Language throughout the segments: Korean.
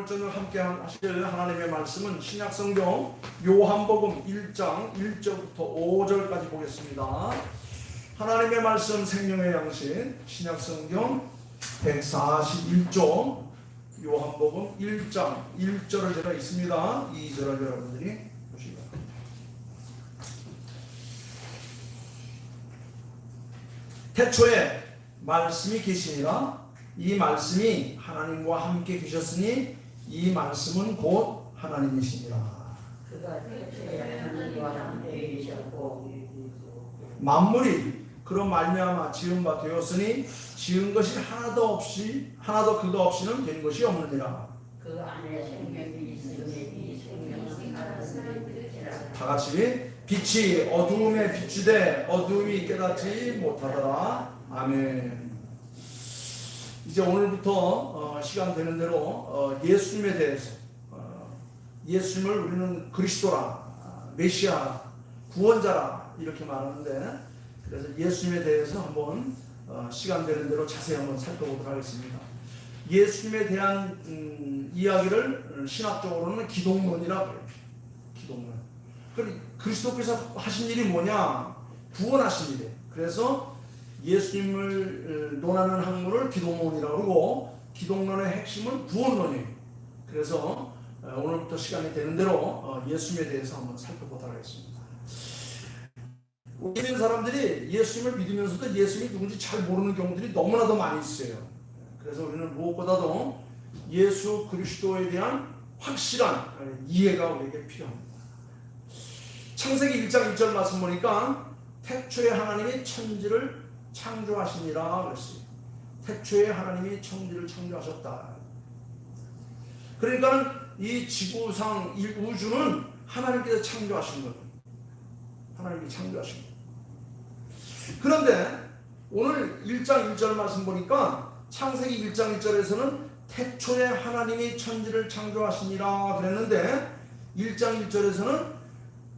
오늘 저녁 함께 하실 하나님의 말씀은 신약성경 요한복음 1장 1절부터 5절까지 보겠습니다. 하나님의 말씀 생명의 양식 신약성경 141조 요한복음 1장 1절을 제가 있습니다. 2절을 여러분들이 보시기 바랍니다. 태초에 말씀이 계시니라. 이 말씀이 하나님과 함께 계셨으니 이 말씀은 곧 하나님이시니라. 그가 태초에 하나님과 함께 계셨고 만물이 그런 말미암아 지은 바 되었으니 지은 것이 하나도 그가 없이는 된 것이 없느니라. 그 안에 생명이 있으니 이 생명이 하나님이라. 다 같이 빛이 어두움에 비추되 어두움이 깨닫지 못하더라. 아멘. 이제 오늘부터 시간 되는 대로 예수님에 대해서 예수님을 우리는 그리스도라, 메시아라, 구원자라 이렇게 말하는데, 그래서 예수님에 대해서 한번 시간 되는 대로 자세히 한번 살펴보도록 하겠습니다. 예수님에 대한 이야기를 신학적으로는 기독론이라고 해요. 기독론. 그리스도께서 하신 일이 뭐냐? 구원하신 일이에요. 그래서 예수님을 논하는 학문을 기독론이라고 하고, 기독론의 핵심은 구원론이에요. 그래서 오늘부터 시간이 되는 대로 예수님에 대해서 한번 살펴보도록 하겠습니다. 믿는 사람들이 예수님을 믿으면서도 예수님이 누군지 잘 모르는 경우들이 너무나도 많이 있어요. 그래서 우리는 무엇보다도 예수 그리스도에 대한 확실한 이해가 우리에게 필요합니다. 창세기 1장 1절 말씀 보니까 태초에 하나님이 천지를 창조하시니라 그랬어요. 태초에 하나님이 천지를 창조하셨다. 그러니까 이 지구상 이 우주는 하나님께서 창조하신 거예요. 하나님이 창조하신 거예요. 그런데 오늘 1장 1절 말씀 보니까 창세기 1장 1절에서는 태초에 하나님이 천지를 창조하시니라 그랬는데, 1장 1절에서는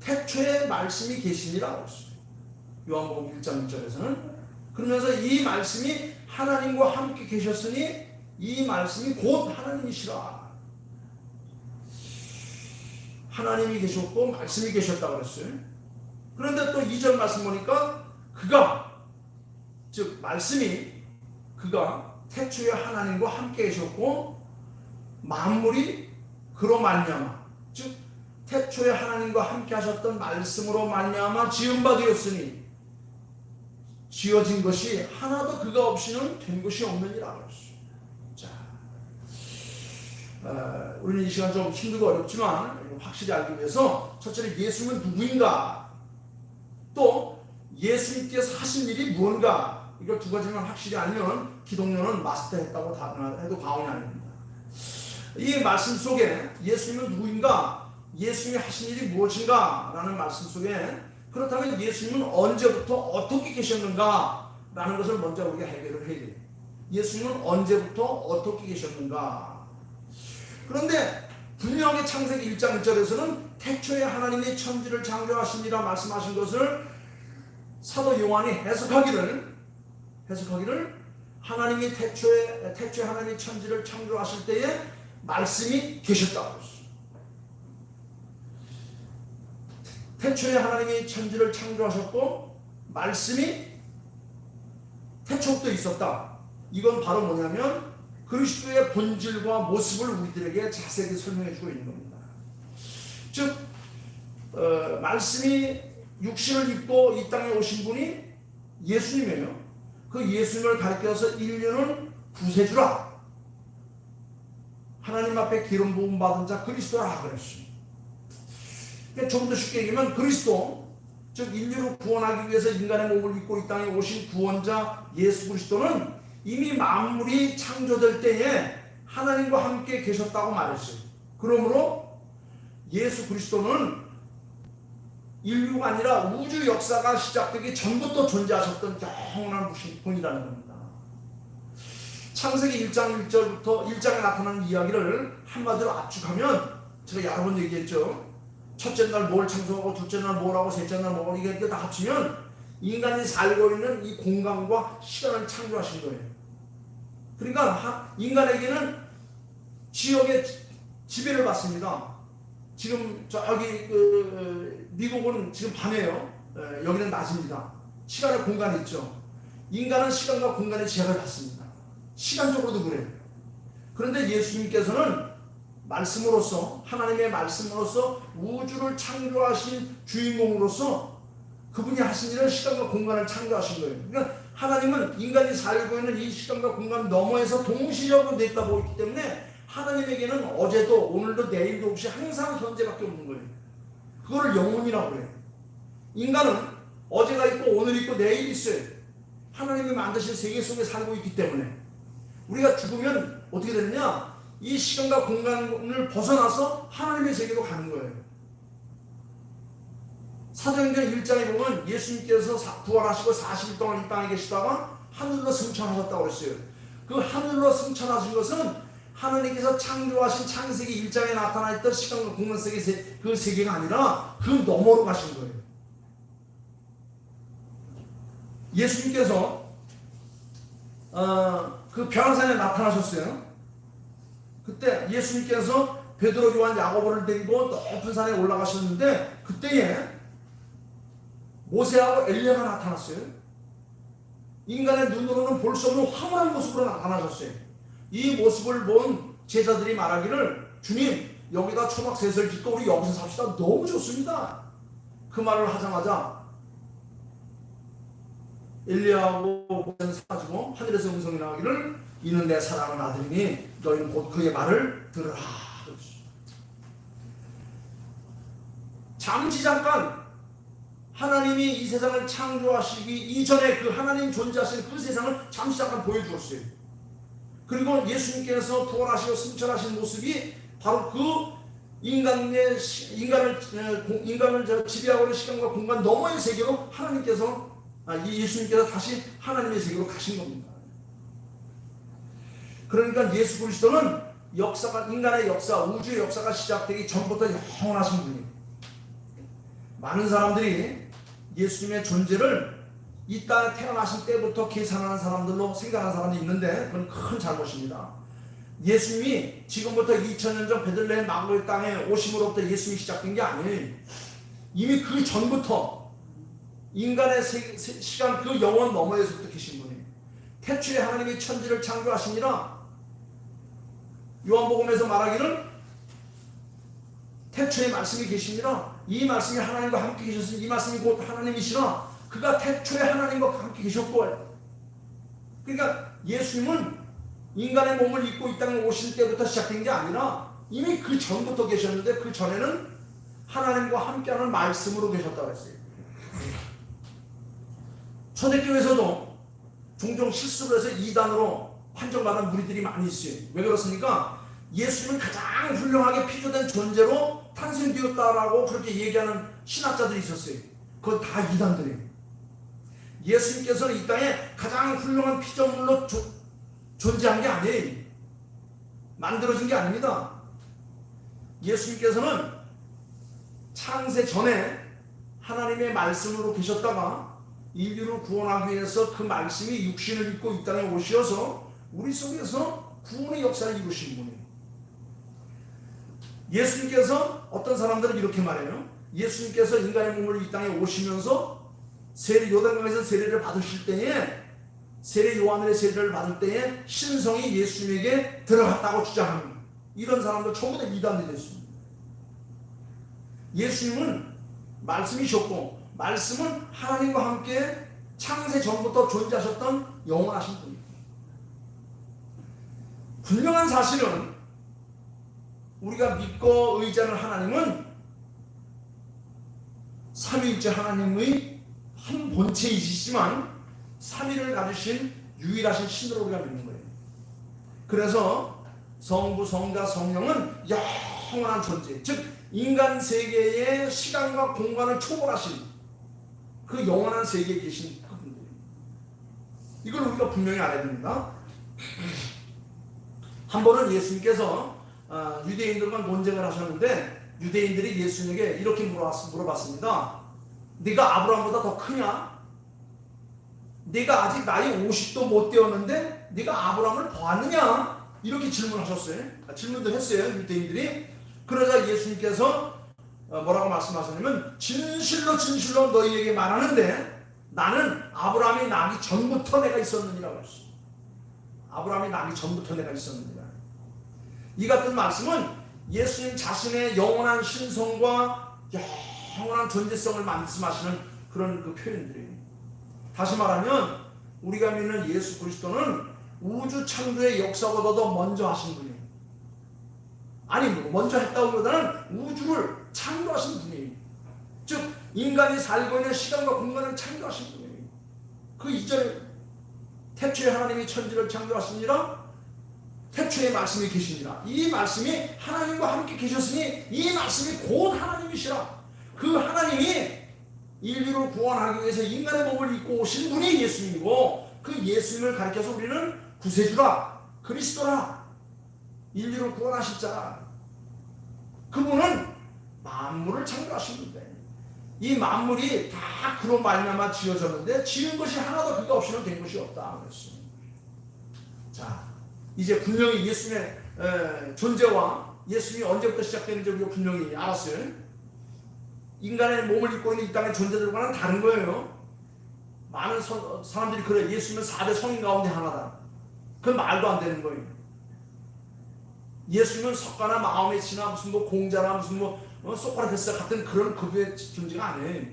태초에 말씀이 계시니라 그랬어요. 요한복음 1장 1절에서는. 그러면서 이 말씀이 하나님과 함께 계셨으니 이 말씀이 곧 하나님이시라. 하나님이 계셨고 말씀이 계셨다 그랬어요. 그런데 또 2절 말씀 보니까 그가, 즉 말씀이, 그가 태초에 하나님과 함께 계셨고 만물이 그로 말미암아, 즉 태초에 하나님과 함께 하셨던 말씀으로 말미암아 지은 바 되었으니 지어진 것이 하나도 그가 없이는 된 것이 없느니라 그랬어요. 자, 우리는 이 시간 좀 힘들고 어렵지만 확실히 알기 위해서 첫째로 예수님은 누구인가, 또 예수님께서 하신 일이 무언가, 이걸 두 가지만 확실히 알면 기독론은 마스터했다고 해도 과언이 아닙니다. 이 말씀 속에 예수님은 누구인가, 예수님이 하신 일이 무엇인가 라는 말씀 속에, 그렇다면 예수님은 언제부터 어떻게 계셨는가 라는 것을 먼저 우리가 해결을 해야 돼요. 예수님은 언제부터 어떻게 계셨는가. 그런데 분명하게 창세기 1장 1절에서는 태초에 하나님이 천지를 창조하시니라 말씀하신 것을 사도 요한이 해석하기를 하나님이 태초에 하나님이 천지를 창조하실 때에 말씀이 계셨다고 했어요. 태초에 하나님이 천지를 창조하셨고 말씀이 태초부터 있었다. 이건 바로 뭐냐면 그리스도의 본질과 모습을 우리들에게 자세히 설명해 주고 있는 겁니다. 즉 말씀이 육신을 입고 이 땅에 오신 분이 예수님이에요. 그 예수님을 가리켜서 인류는 구세주라, 하나님 앞에 기름 부음 받은 자 그리스도라 그랬어요. 조금 더 쉽게 얘기하면 그리스도, 즉 인류를 구원하기 위해서 인간의 몸을 입고 이 땅에 오신 구원자 예수 그리스도는 이미 만물이 창조될 때에 하나님과 함께 계셨다고 말했어요. 그러므로 예수 그리스도는 인류가 아니라 우주 역사가 시작되기 전부터 존재하셨던 영원한 분이라는 겁니다. 창세기 1장 1절부터 1장에 나타나는 이야기를 한마디로 압축하면, 제가 여러 번 얘기했죠. 첫째 날 뭘 창조하고, 둘째 날 뭘 하고, 셋째 날 뭘 하고, 이게 다 합치면 인간이 살고 있는 이 공간과 시간을 창조하신 거예요. 그러니까 인간에게는 지역의 지배를 받습니다. 지금 저기 미국은 지금 밤이에요. 여기는 낮입니다. 시간과 공간이 있죠. 인간은 시간과 공간의 제약을 받습니다. 시간적으로도 그래요. 그런데 예수님께서는 말씀으로서, 하나님의 말씀으로서 우주를 창조하신 주인공으로서 그분이 하신 일은 시간과 공간을 창조하신 거예요. 그러니까 하나님은 인간이 살고 있는 이 시간과 공간 너머에서 동시적으로 내다보고 있기 때문에 하나님에게는 어제도 오늘도 내일도 없이 항상 현재밖에 없는 거예요. 그거를 영혼이라고 해요. 인간은 어제가 있고 오늘 있고 내일 있어요. 하나님이 만드신 세계 속에 살고 있기 때문에 우리가 죽으면 어떻게 되느냐? 이 시간과 공간을 벗어나서 하나님의 세계로 가는 거예요. 사도행전 1장에 보면 예수님께서 부활하시고 40일 동안 이 땅에 계시다가 하늘로 승천하셨다고 그랬어요. 그 하늘로 승천하신 것은 하나님께서 창조하신 창세기 1장에 나타나 있던 시간과 공간 세계, 그 세계가 아니라 그 너머로 가신 거예요. 예수님께서 그 변화산에 나타나셨어요. 그때 예수님께서 베드로, 요한, 야고보를 데리고 높은 산에 올라가셨는데 그때에 모세하고 엘리야가 나타났어요. 인간의 눈으로는 볼 수 없는 황홀한 모습으로 나타나셨어요. 이 모습을 본 제자들이 말하기를 주님 여기다 초막셋을 짓고 우리 여기서 삽시다. 너무 좋습니다. 그 말을 하자마자 엘리야하고 모세는 사라지고 하늘에서 음성이 나오기를 이는 내 사랑하는 아들이니 너희는 곧 그의 말을 들으라. 잠시 잠깐 하나님이 이 세상을 창조하시기 이전에 그 하나님 존재하신 그 세상을 잠시 잠깐 보여주었어요. 그리고 예수님께서 부활하시고 승천하신 모습이 바로 그 인간을 지배하고 있는 시간과 공간 너머의 세계로 예수님께서 다시 하나님의 세계로 가신 겁니다. 그러니까 예수 그리스도는 역사가, 인간의 역사, 우주의 역사가 시작되기 전부터 영원하신 분이에요. 많은 사람들이 예수님의 존재를 이 땅에 태어나신 때부터 계산하는 사람들로 생각하는 사람이 있는데 그건 큰 잘못입니다. 예수님이 지금부터 2000년 전 베들레헴 마구의 땅에 오심으로부터 예수님이 시작된 게 아니에요. 이미 그 전부터 인간의 시간 그 영원 너머에서부터 계신 분이에요. 태초에 하나님이 천지를 창조하시니라. 요한복음에서 말하기를 태초에 말씀이 계시니라. 이 말씀이 하나님과 함께 계셨으니 이 말씀이 곧 하나님이시라. 그가 태초에 하나님과 함께 계셨고, 그러니까 예수님은 인간의 몸을 입고 이 땅에 오실 때부터 시작된 게 아니라 이미 그 전부터 계셨는데 그 전에는 하나님과 함께하는 말씀으로 계셨다고 했어요. 초대교회에서도 종종 실수를 해서 이단으로 판정받은 무리들이 많이 있어요. 왜 그렇습니까? 예수님은 가장 훌륭하게 피조된 존재로 탄생되었다라고 그렇게 얘기하는 신학자들이 있었어요. 그건 다 이단들이에요. 예수님께서는 이 땅에 가장 훌륭한 피조물로 존재한 게 아니에요. 만들어진 게 아닙니다. 예수님께서는 창세 전에 하나님의 말씀으로 계셨다가 인류를 구원하기 위해서 그 말씀이 육신을 입고 이 땅에 오셔서 우리 속에서 구원의 역사를 이루신 분이에요. 예수님께서 어떤 사람들은 이렇게 말해요. 예수님께서 인간의 몸을 이 땅에 오시면서 요단강에서 세례를 받으실 때에 세례 요한의 세례를 받을 때에 신성이 예수님에게 들어갔다고 주장하는 이런 사람들 전부 다 이단이 됐습니다. 예수님은 말씀이셨고 말씀은 하나님과 함께 창세 전부터 존재하셨던 영원하신 분입니다. 분명한 사실은 우리가 믿고 의지하는 하나님은 삼위일체 하나님의 한 본체이시지만 삼위를 가지신 유일하신 신으로 우리가 믿는 거예요. 그래서 성부, 성자, 성령은 영원한 존재, 즉 인간 세계의 시간과 공간을 초월하신 그 영원한 세계에 계신 그분들이에요. 이걸 우리가 분명히 알아야 됩니다. 한 번은 예수님께서 유대인들과 논쟁을 하셨는데 유대인들이 예수님에게 이렇게 물어봤습니다. 네가 아브라함보다 더 크냐? 네가 아직 나이 50도 못 되었는데 네가 아브라함을 보았느냐? 이렇게 질문하셨어요. 질문도 했어요. 유대인들이. 그러자 예수님께서 뭐라고 말씀하셨냐면 진실로 진실로 너희에게 말하는데 나는 아브라함이 나기 전부터 내가 있었느니라고 했어요. 아브라함이 나기 전부터 내가 있었느니라. 이 같은 말씀은 예수님 자신의 영원한 신성과 영원한 존재성을 말씀하시는 그런 그 표현들이에요. 다시 말하면 우리가 믿는 예수 그리스도는 우주 창조의 역사보다도 먼저 하신 분이에요. 아니 먼저 했다기보다는 우주를 창조하신 분이에요. 즉 인간이 살고 있는 시간과 공간을 창조하신 분이에요. 그 이전에 태초에 하나님이 천지를 창조하시니라 태초에 말씀이 계시니라. 이 말씀이 하나님과 함께 계셨으니 이 말씀이 곧 하나님이시라. 그 하나님이 인류를 구원하기 위해서 인간의 몸을 입고 오신 분이 예수님이고 그 예수님을 가리켜서 우리는 구세주라, 그리스도라, 인류를 구원하실 자라. 그분은 만물을 창조하신 분인데 이 만물이 다 그로 말미암아 지어졌는데 지은 것이 하나도 그가 없이는 된 것이 없다 그랬어요. 자, 이제 분명히 예수님의 존재와 예수님이 언제부터 시작되는지 우리가 분명히 알았어요. 인간의 몸을 입고 있는 이 땅의 존재들과는 다른 거예요. 많은 사람들이 그래 예수님은 4대 성인 가운데 하나다. 그건 말도 안 되는 거예요. 예수님은 석가나 마호메치나 무슨 뭐 공자나 무슨 뭐 소크라테스 같은 그런 급의 존재가 아니에요.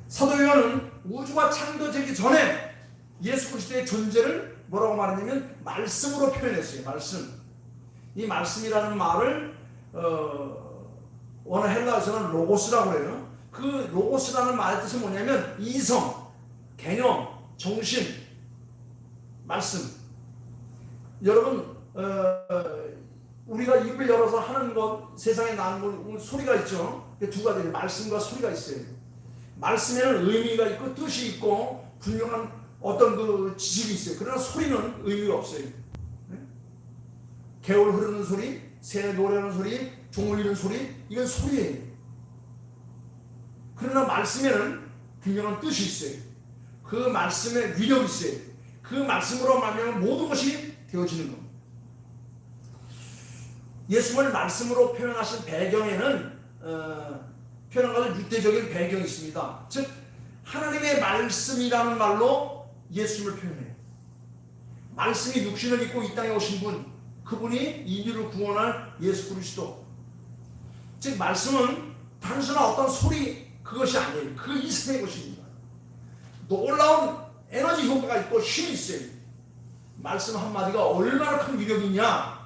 사도 요한은 우주가 창조되기 전에 예수 그리스도의 존재를 뭐라고 말했냐면 말씀으로 표현했어요. 말씀. 이 말씀이라는 말을 원어 헬라어에서는 로고스라고 해요. 그 로고스라는 말의 뜻은 뭐냐면 이성, 개념, 정신, 말씀. 여러분 우리가 입을 열어서 하는 것, 세상에 나는 소리가 있죠. 두 가지, 말씀과 소리가 있어요. 말씀에는 의미가 있고 뜻이 있고 분명한 어떤 그 지식이 있어요. 그러나 소리는 의미가 없어요. 개울 흐르는 소리, 새 노래하는 소리, 종 울리는 소리, 이건 소리예요. 그러나 말씀에는 분명한 뜻이 있어요. 그 말씀에 위력이 있어요. 그 말씀으로 말하면 모든 것이 되어지는 겁니다. 예수님을 말씀으로 표현하신 배경에는 표현한 것은 유대적인 배경이 있습니다. 즉 하나님의 말씀이라는 말로 예수님을 표현해요. 말씀이 육신을 입고 이 땅에 오신 분, 그분이 인류를 구원할 예수 그리스도. 즉 말씀은 단순한 어떤 소리 그것이 아니에요. 그 이상의 것입니다. 놀라운 에너지 효과가 있고 힘이 있어요. 말씀 한마디가 얼마나 큰 위력이 있냐.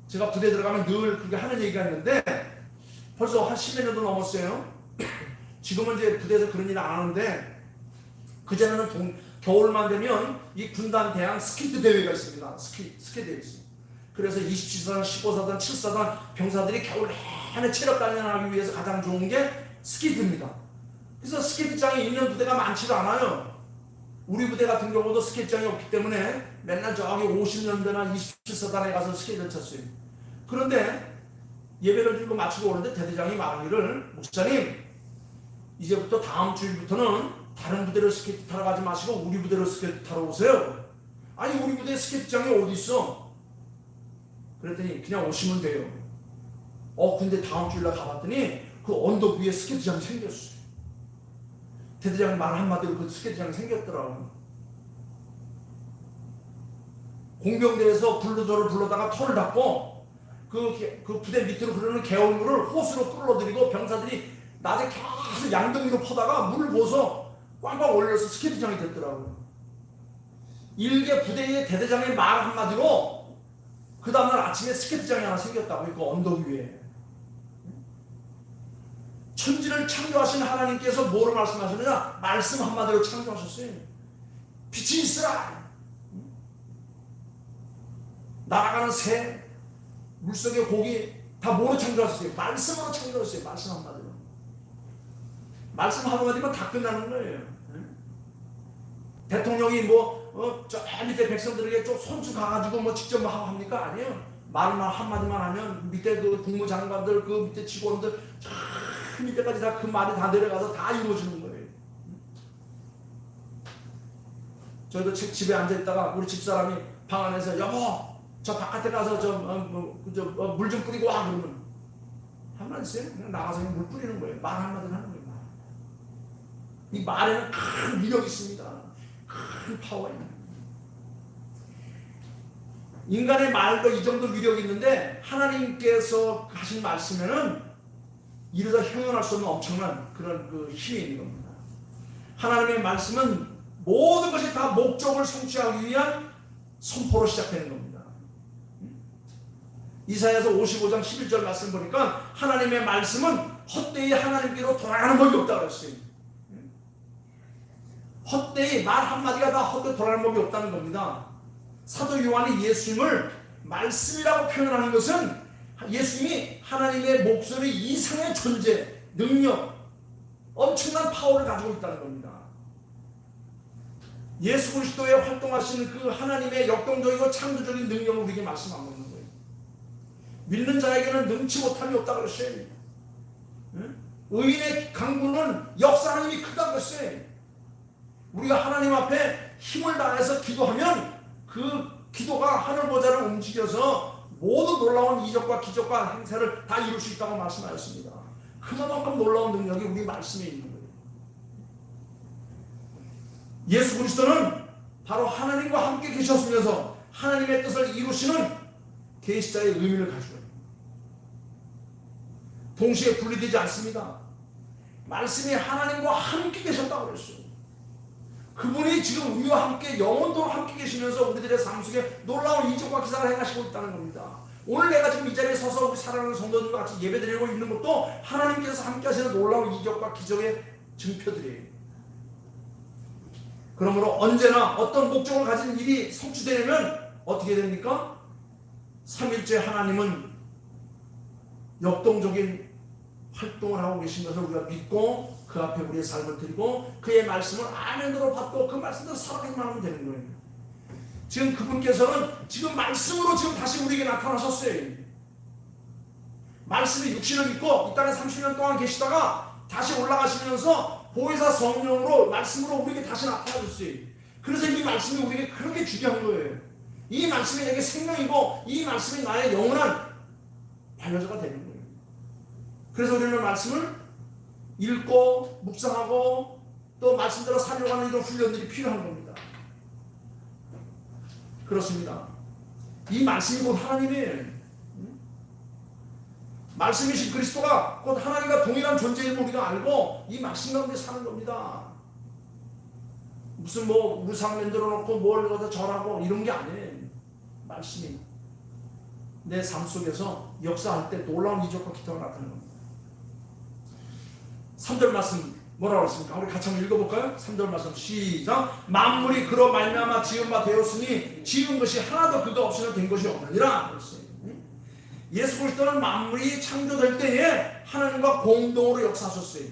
제가 부대 들어가면 늘 그렇게 하는 얘기가 있는데 벌써 한 10여 년도 넘었어요. 지금은 이제 부대에서 그런 일을 안 하는데 그전에는 겨울만 되면 이 군단 대항 스키트 대회가 있습니다. 스키 대회 있어요. 그래서 27사단, 15사단, 7사단 병사들이 겨울 내내 체력 단련하기 위해서 가장 좋은 게 스키트입니다. 그래서 스케이트장에 있는 부대가 많지도 않아요. 우리 부대 같은 경우도 스케이트장이 없기 때문에 맨날 저기 50년대나 27사단에 가서 스케이트를 쳤어요. 그런데 예배를 들고 마치고 오는데 대대장이 말하기를, 목사님 이제부터 다음 주일부터는 다른 부대로 스케이트 타러 가지 마시고 우리 부대로 스케이트 타러 오세요. 아니 우리 부대 스케이트장이 어디 있어? 그랬더니 그냥 오시면 돼요. 근데 다음 주일날 가봤더니 그 언덕 위에 스케이트장이 생겼어요. 대대장이 말 한마디로 그 스케이트장이 생겼더라고요. 공병대에서 불도저를 불러다가 털을 닦고 그 부대 밑으로 흐르는 개울물을 호수로 끌어들이고 병사들이 낮에 계속 양동이로 퍼다가 물을 부어서 꽝꽝 올려서 스케이트장이 됐더라고요. 일개 부대의 대대장의 말 한마디로 그 다음날 아침에 스케이트장이 하나 생겼다고. 그 언덕 위에. 천지를 창조하신 하나님께서 뭐로 말씀하셨느냐? 말씀 한마디로 창조하셨어요. 빛이 있으라. 날아가는 새, 물속의 고기 다 뭐로 창조하셨어요? 말씀으로 창조하셨어요. 말씀 한마디로. 말씀 한마디면 다 끝나는 거예요. 대통령이 저 밑에 백성들에게 좀 손수 가가지고 직접 하고 합니까? 아니에요. 말만 한마디만 하면 밑에 그 국무장관들, 그 밑에 직원들 그 밑에까지 다 그 말이 다 내려가서 다 이루어지는 거예요. 저희도 집에 앉아있다가 우리 집사람이 방 안에서 여보 저 바깥에 가서 물 좀 뿌리고 와 그러면 한마디 있어요? 그냥 나가서 그냥 물 뿌리는 거예요. 말 한마디는 하는 거예요. 이 말에는 큰 위력이 있습니다. 큰 파워가 있는 거예요. 인간의 말도 이 정도 위력이 있는데 하나님께서 하신 말씀에는 이르다 형용할 수 없는 엄청난 그런 그 힘이 있는 겁니다. 하나님의 말씀은 모든 것이 다 목적을 성취하기 위한 선포로 시작되는 겁니다. 이사야서 55장 11절 말씀 보니까 하나님의 말씀은 헛되이 하나님께로 돌아가는 법이 없다고 그랬어요. 헛되이 말 한마디가 다 헛되이 돌아가는 법이 없다는 겁니다. 사도 요한이 예수님을 말씀이라고 표현하는 것은 예수님이 하나님의 목소리 이상의 존재, 능력, 엄청난 파워를 가지고 있다는 겁니다. 예수 그리스도의 활동하시는 그 하나님의 역동적이고 창조적인 능력을 우리에게 말씀하고 있는 거예요. 믿는 자에게는 능치 못함이 없다고 그랬어요. 의인의 강구는 역사하는 힘이 크다고 그랬어요. 우리가 하나님 앞에 힘을 다해서 기도하면 그 기도가 하늘 보좌를 움직여서 모든 놀라운 이적과 기적과 행사를 다 이룰 수 있다고 말씀하셨습니다. 그만큼 놀라운 능력이 우리 말씀에 있는 거예요. 예수 그리스도는 바로 하나님과 함께 계셨으면서 하나님의 뜻을 이루시는 계시자의 의미를 가지고 있습니다. 동시에 분리되지 않습니다. 말씀이 하나님과 함께 계셨다고 그랬어요. 그분이 지금 우리와 함께 영원토록 함께 계시면서 우리들의 삶 속에 놀라운 이적과 기사를 행하시고 있다는 겁니다. 오늘 내가 지금 이 자리에 서서 우리 사랑하는 성도들과 같이 예배드리고 있는 것도 하나님께서 함께 하시는 놀라운 이적과 기적의 증표들이에요. 그러므로 언제나 어떤 목적을 가진 일이 성취되려면 어떻게 됩니까? 삼일째 하나님은 역동적인 활동을 하고 계신 것을 우리가 믿고 그 앞에 우리의 삶을 드리고 그의 말씀을 아멘으로 받고 그 말씀대로 살아가기만 하면 되는 거예요. 지금 그분께서는 지금 말씀으로 지금 다시 우리에게 나타나셨어요. 말씀이 육신을 입고 이 땅에 30년 동안 계시다가 다시 올라가시면서 보혜사 성령으로 말씀으로 우리에게 다시 나타나셨어요. 그래서 이 말씀이 우리에게 그렇게 중요한 거예요. 이 말씀이 내게 생명이고 이 말씀이 나의 영원한 반여자가 되는 거예요. 그래서 우리는 말씀을 읽고 묵상하고 또 말씀대로 살려고 하는 이런 훈련들이 필요한 겁니다. 그렇습니다. 이 말씀이 곧 하나님이에요. 말씀이신 그리스도가 곧 하나님과 동일한 존재임을 우리가 알고 이 말씀 가운데 사는 겁니다. 무슨 뭐 우상 만들어 놓고 뭘 갖다 절하고 이런 게 아니에요. 말씀이 내 삶 속에서 역사할 때 놀라운 이적과 기타가 나타나는 겁니다. 3절 말씀 뭐라고 했습니까? 우리 같이 한번 읽어볼까요? 3절 말씀 시작. 만물이 그로 말미암아 지은 바 되었으니 지은 것이 하나도 그가 없이는 된 것이 없느니라 그랬어요. 예수 그리스도는 만물이 창조될 때에 하나님과 공동으로 역사하셨어요.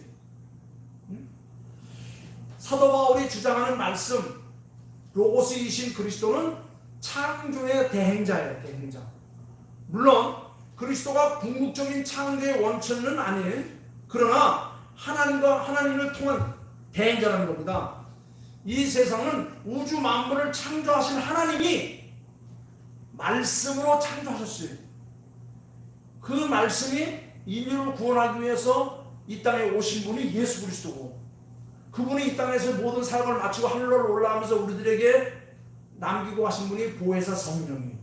사도 바울이 주장하는 말씀 로고스이신 그리스도는 창조의 대행자예요. 대행자. 물론 그리스도가 궁극적인 창조의 원천은 아니에요. 그러나 하나님과 하나님을 통한 대행자라는 겁니다. 이 세상은 우주 만물을 창조하신 하나님이 말씀으로 창조하셨어요. 그 말씀이 인류를 구원하기 위해서 이 땅에 오신 분이 예수 그리스도고 그분이 이 땅에서 모든 사역을 마치고 하늘로 올라가면서 우리들에게 남기고 가신 분이 보혜사 성령이에요.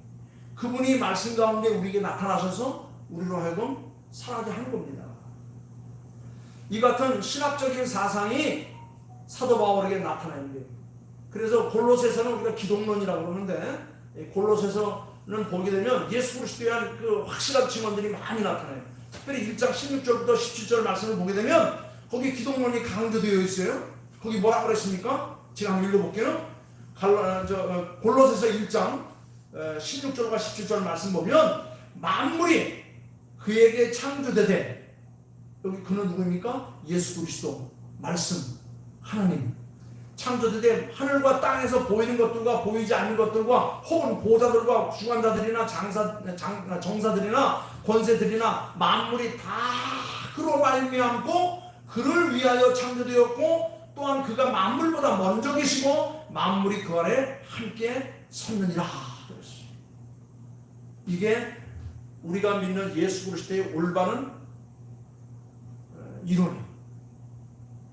그분이 말씀 가운데 우리에게 나타나셔서 우리로 하여금 살아게 하는 겁니다. 이 같은 신학적인 사상이 사도 바울에게 나타나는데 그래서 골로새서는 우리가 기독론이라고 그러는데 골로새서는 보게 되면 예수 그리스도에 대한 그 확실한 증언들이 많이 나타나요. 특별히 1장 16절부터 17절 말씀을 보게 되면 거기 기독론이 강조되어 있어요. 거기 뭐라고 그랬습니까? 제가 한번 읽어볼게요. 골로새서 1장 16절과 17절 말씀 보면 만물이 그에게 창조되되 여기 그는 누구입니까? 예수 그리스도 말씀 하나님 창조되되 하늘과 땅에서 보이는 것들과 보이지 않는 것들과 혹은 보좌들과 주관자들이나 정사들이나 권세들이나 만물이 다 그로 말미암고 그를 위하여 창조되었고 또한 그가 만물보다 먼저 계시고 만물이 그 아래 함께 섰느니라 그랬어요. 이게 우리가 믿는 예수 그리스도의 올바른 이론이에요.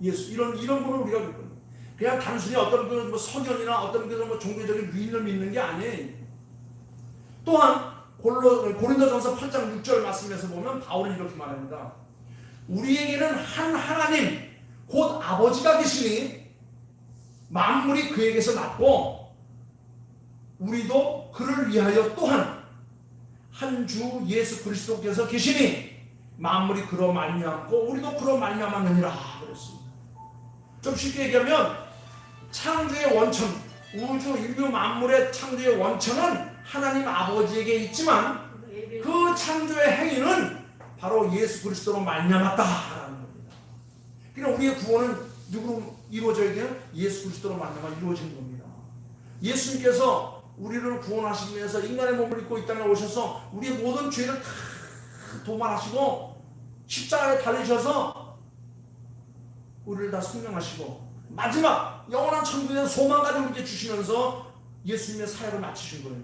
이런 분을 우리가 믿거든요. 그냥 단순히 어떤 뭐 선언이나 어떤 뭐 종교적인 유인을 믿는 게 아니에요. 또한 고린도전서 8장 6절 말씀에서 보면 바울은 이렇게 말합니다. 우리에게는 한 하나님 곧 아버지가 계시니 만물이 그에게서 났고 우리도 그를 위하여 또한 한 주 예수 그리스도께서 계시니 만물이 그로 말미암고 우리도 그로 말미암았느니라 그랬습니다. 좀 쉽게 얘기하면 창조의 원천, 우주 인류 만물의 창조의 원천은 하나님 아버지에게 있지만 그 창조의 행위는 바로 예수 그리스도로 말미암았다라는 겁니다. 그러니까 우리의 구원은 누구로 이루어져야 돼요? 예수 그리스도로 말미암아 이루어진 겁니다. 예수님께서 우리를 구원하시기 위해서 인간의 몸을 입고 이 땅에 오셔서 우리의 모든 죄를 다 도말하시고 십자가에 달리셔서 우리를 다 속량하시고 마지막 영원한 천국에 대한 소망까지 우리에게 주시면서 예수님의 사역을 마치신 거예요.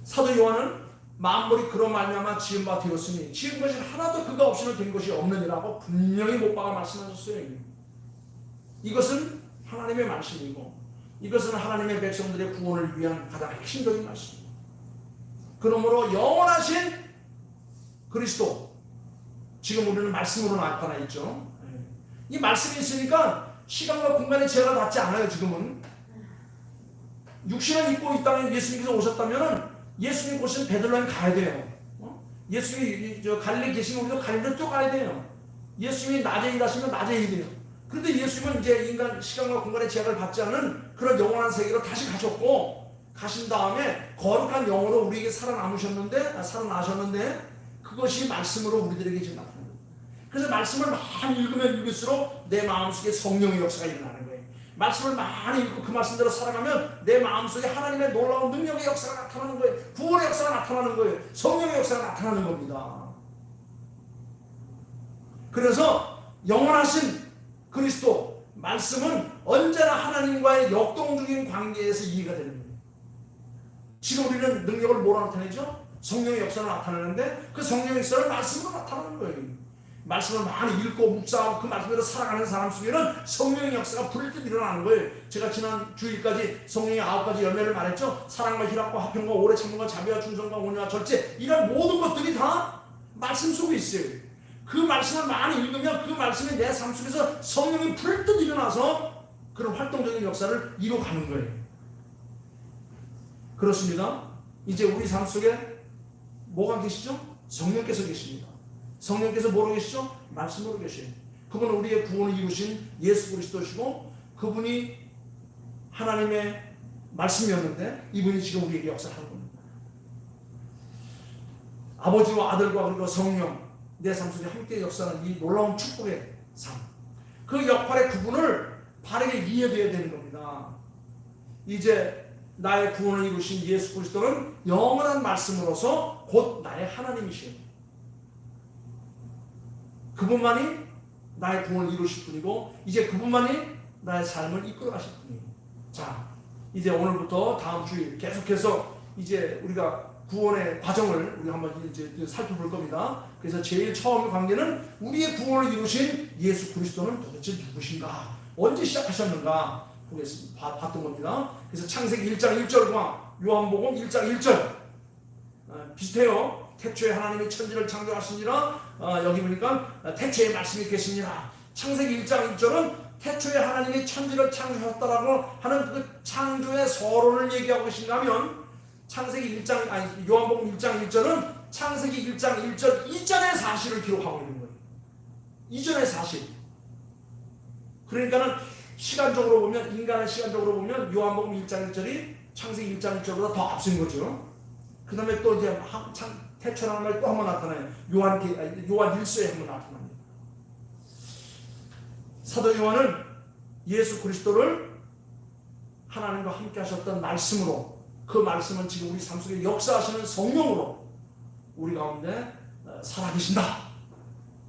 사도 요한은 만물이 그로 말미암아 지은 바 되었으니 지은 것이 하나도 그가 없이는 된 것이 없느니라고 분명히 못 박아 말씀하셨어요. 이것은 하나님의 말씀이고 이것은 하나님의 백성들의 구원을 위한 가장 핵심적인 말씀입니다. 그러므로 영원하신 그리스도, 지금 우리는 말씀으로 나타나 있죠. 이 말씀이 있으니까 시간과 공간의 제한을 받지 않아요. 지금은 육신을 입고 이 땅에 예수님께서 오셨다면 예수님 오신 베들레헴 가야 돼요. 예수님이 갈릴리 계시면 우리도 갈릴리로 뛰어가야 돼요. 예수님이 낮에 일하시면 낮에 일해요. 그런데 예수님은 이제 인간 시간과 공간의 제약을 받지 않은 그런 영원한 세계로 다시 가셨고 가신 다음에 거룩한 영으로 우리에게 살아나셨는데 그것이 말씀으로 우리들에게 지금 나타납니다. 그래서 말씀을 많이 읽으면 읽을수록 내 마음속에 성령의 역사가 일어나는 거예요. 말씀을 많이 읽고 그 말씀대로 살아가면 내 마음속에 하나님의 놀라운 능력의 역사가 나타나는 거예요. 구원의 역사가 나타나는 거예요. 성령의 역사가 나타나는 겁니다. 그래서 영원하신 그리스도 말씀은 언제나 하나님과의 역동적인 관계에서 이해가 되는 거예요. 지금 우리는 능력을 뭐로 나타내죠? 성령의 역사를 나타내는데 그 성령의 역사를 말씀으로 나타나는 거예요. 말씀을 많이 읽고 묵상하고 그 말씀대로 살아가는 사람 속에는 성령의 역사가 불일듯 일어나는 거예요. 제가 지난 주일까지 성령의 9가지 열매를 말했죠. 사랑과 희락과 화평과 오래 참음과 자비와 충성과 온유와 절제, 이런 모든 것들이 다 말씀 속에 있어요. 그 말씀을 많이 읽으면 그 말씀이 내 삶 속에서 성령이 불뜻 일어나서 그런 활동적인 역사를 이루어가는 거예요. 그렇습니다. 이제 우리 삶 속에 뭐가 계시죠? 성령께서 계십니다. 성령께서 뭐로 계시죠? 말씀으로 계셔요. 그분은 우리의 구원을 이루신 예수 그리스도시고 그분이 하나님의 말씀이었는데 이분이 지금 우리에게 역사하는 겁니다. 아버지와 아들과 그리고 성령, 내 삶 속에 함께 역사하는 이 놀라운 축복의 삶, 그 역할의 구분을 바르게 이해되어야 되는 겁니다. 이제 나의 구원을 이루신 예수 그리스도는 영원한 말씀으로서 곧 나의 하나님이시오. 그분만이 나의 구원을 이루실 분이고 이제 그분만이 나의 삶을 이끌어 가실 분이에요. 자, 이제 오늘부터 다음 주일 계속해서 이제 우리가 구원의 과정을 우리 한번 이제 살펴볼 겁니다. 그래서 제일 처음 관계는 우리의 구원을 이루신 예수 그리스도는 도대체 누구신가? 언제 시작하셨는가? 보겠습니다. 봤던 겁니다. 그래서 창세기 1장 1절과 요한복음 1장 1절 비슷해요. 태초에 하나님이 천지를 창조하시니라. 여기 보니까 태초에 말씀이 계시니라. 창세기 1장 1절은 태초에 하나님이 천지를 창조하셨다라고 하는 그 창조의 서론을 얘기하고 계신가 하면 창세기 1장 요한복음 1장 1절은 창세기 1장 1절 이전의 사실을 기록하고 있는 거예요. 이전의 사실. 그러니까는 시간적으로 보면 인간의 시간적으로 보면 요한복음 1장 1절이 창세기 1장 1절보다 더 앞선 거죠. 그 다음에 또 이제 태초라는 말이 또 한 번 나타나요. 요한 1서에 한 번 나타납니다. 사도 요한은 예수 그리스도를 하나님과 함께 하셨던 말씀으로, 그 말씀은 지금 우리 삶 속에 역사하시는 성령으로 우리 가운데 살아계신다.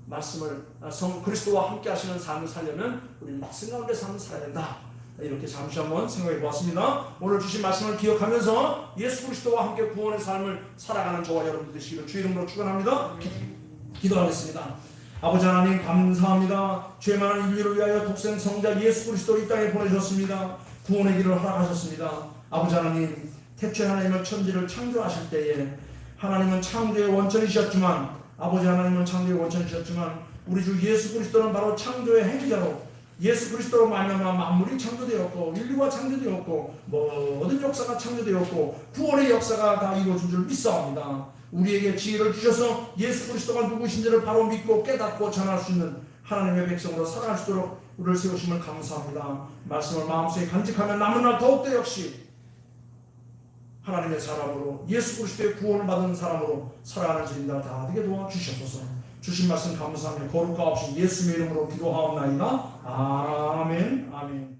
말씀을 그리스도와 함께 하시는 삶을 살려면 우리는 말씀 가운데 삶을 살아야 된다. 이렇게 잠시 한번 생각해 보았습니다. 오늘 주신 말씀을 기억하면서 예수 그리스도와 함께 구원의 삶을 살아가는 저와 여러분들 되시기를 주 이름으로 축원합니다. 기도하겠습니다. 아버지 하나님 감사합니다. 죄 많은 인류를 위하여 독생 성자 예수 그리스도를 이 땅에 보내셨습니다. 구원의 길을 허락하셨습니다. 아버지 하나님, 태초에 하나님은 천지를 창조하실 때에 하나님은 창조의 원천이셨지만, 아버지 하나님은 창조의 원천이셨지만 우리 주 예수 그리스도는 바로 창조의 행자로 예수 그리스도로 말미암아 만물이 창조되었고 인류가 창조되었고 모든 역사가 창조되었고 구원의 역사가 다 이루어진 줄 믿사옵니다. 우리에게 지혜를 주셔서 예수 그리스도가 누구신지를 바로 믿고 깨닫고 전할 수 있는 하나님의 백성으로 살아갈 수 있도록 우리를 세우심을 감사합니다. 말씀을 마음속에 간직하면 남은 날 더욱더 역시 하나님의 사람으로 예수 그리스도의 구원을 받은 사람으로 살아가는 저희들 다 되게 도와주셔서 주신 말씀 감사하며 거룩하옵신 예수의 이름으로 기도하옵나이다. 아멘. 아멘.